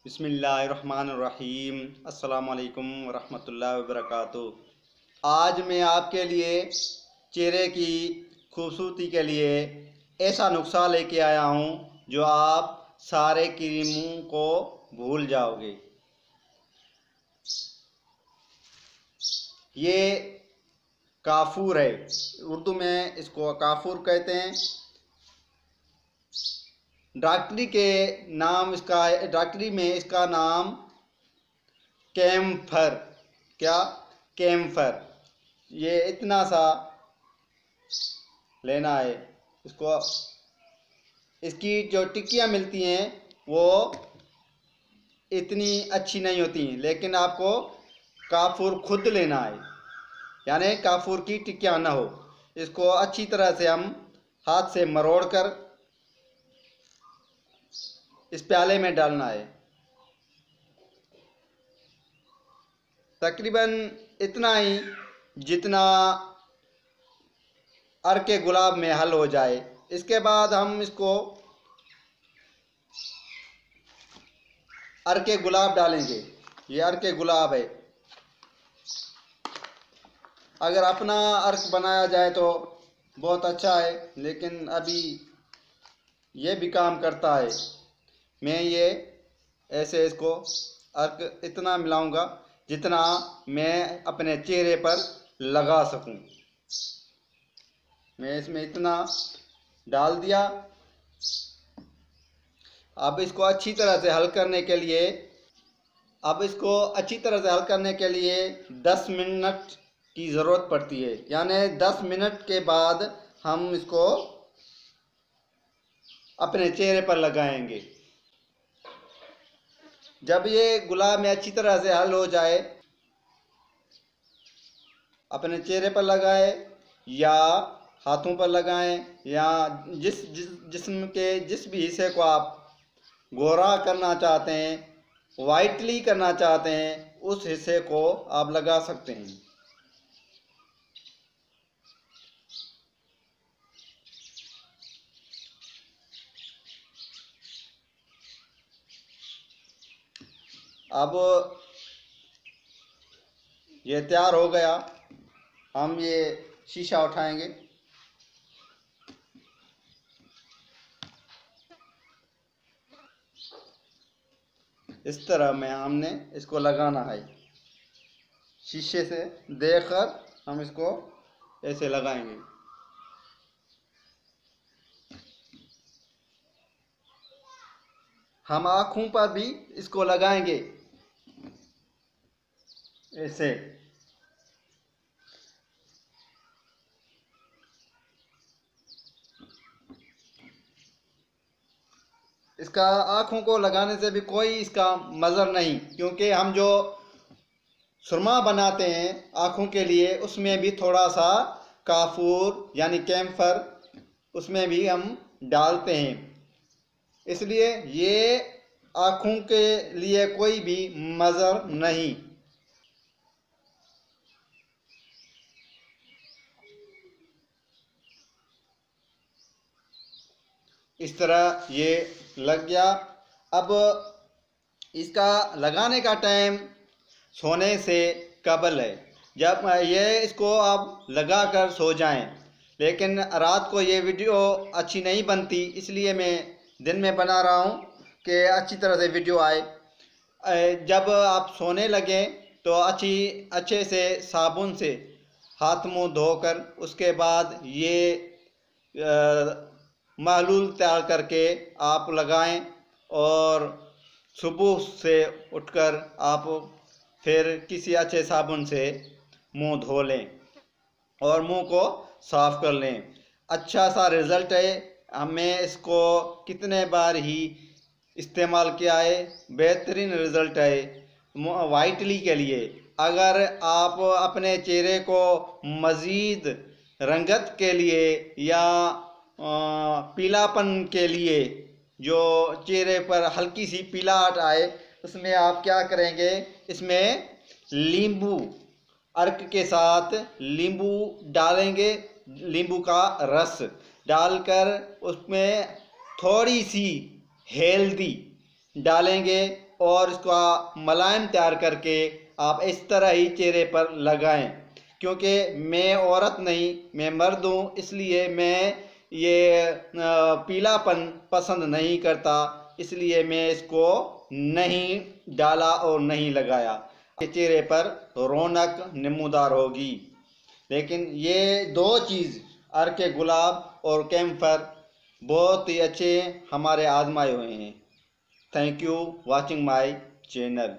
बिस्मिल्लाहिर्रहमानिर्रहीम। अस्सलामु अलैकुम वरहमतुल्लाहि वबरकातुहू। आज मैं आपके लिए चेहरे की खूबसूरती के लिए ऐसा नुस्खा लेके आया हूँ जो आप सारे क्रीमों को भूल जाओगे। ये काफूर है, उर्दू में इसको काफूर कहते हैं। डॉक्टरी में इसका नाम कैम्फर, कैम्फर। ये इतना सा लेना है। इसकी जो टिक्कियाँ मिलती हैं वो इतनी अच्छी नहीं होती, लेकिन आपको काफूर खुद लेना है, यानी काफूर की टिक्कियाँ ना हो। इसको अच्छी तरह से हम हाथ से मरोड़ कर इस प्याले में डालना है। तकरीबन इतना ही जितना अर्के गुलाब में हल हो जाए। इसके बाद हम इसको अर्के गुलाब डालेंगे। ये अर्के गुलाब है। अगर अपना अर्क बनाया जाए तो बहुत अच्छा है, लेकिन अभी ये भी काम करता है। मैं ये ऐसे इसको अर्क इतना मिलाऊंगा जितना मैं अपने चेहरे पर लगा सकूं। मैं इसमें इतना डाल दिया। अब इसको अच्छी तरह से हल करने के लिए 10 मिनट की ज़रूरत पड़ती है। यानी 10 मिनट के बाद हम इसको अपने चेहरे पर लगाएंगे। जब ये गुलाब में अच्छी तरह से हल हो जाए, अपने चेहरे पर लगाए या हाथों पर लगाएं, या जिस्म के जिस भी हिस्से को आप गोरा करना चाहते हैं, वाइटली करना चाहते हैं, उस हिस्से को आप लगा सकते हैं। अब ये तैयार हो गया। हम ये शीशा उठाएंगे। इस तरह में हमने इसको लगाना है। शीशे से देखकर हम इसको ऐसे लगाएंगे। हम आँखों पर भी इसको लगाएंगे ऐसे। इसका आँखों को लगाने से भी कोई इसका मज़र नहीं, क्योंकि हम जो सुरमा बनाते हैं आँखों के लिए, उसमें भी थोड़ा सा काफूर यानी कैम्फर उसमें भी हम डालते हैं। इसलिए ये आँखों के लिए कोई भी मज़र नहीं। इस तरह ये लग गया। अब इसका लगाने का टाइम सोने से कबल है। जब ये इसको आप लगा कर सो जाएं। लेकिन रात को ये वीडियो अच्छी नहीं बनती, इसलिए मैं दिन में बना रहा हूँ कि अच्छी तरह से वीडियो आए। जब आप सोने लगें तो अच्छे से साबुन से हाथ मुंह धोकर उसके बाद ये महलूल तैयार करके आप लगाएं, और सुबह से उठकर आप फिर किसी अच्छे साबुन से मुंह धो लें और मुंह को साफ़ कर लें। अच्छा सा रिज़ल्ट है। हमें इसको कितने बार ही इस्तेमाल किया है, बेहतरीन रिज़ल्ट है वाइटली के लिए। अगर आप अपने चेहरे को मज़ीद रंगत के लिए या पीलापन के लिए, जो चेहरे पर हल्की सी पीलाहट आए, उसमें आप क्या करेंगे, इसमें नींबू अर्क के साथ नींबू डालेंगे। नींबू का रस डालकर उसमें थोड़ी सी हल्दी डालेंगे और इसका मुलायम तैयार करके आप इस तरह ही चेहरे पर लगाएं। क्योंकि मैं औरत नहीं, मैं मर्द हूँ, इसलिए मैं ये पीलापन पसंद नहीं करता, इसलिए मैं इसको नहीं डाला और नहीं लगाया। चेहरे पर रौनक नमूदार होगी। लेकिन ये दो चीज़ अर्के गुलाब और कैम्फर बहुत ही अच्छे हमारे आजमाए हुए हैं। Thank you watching my channel.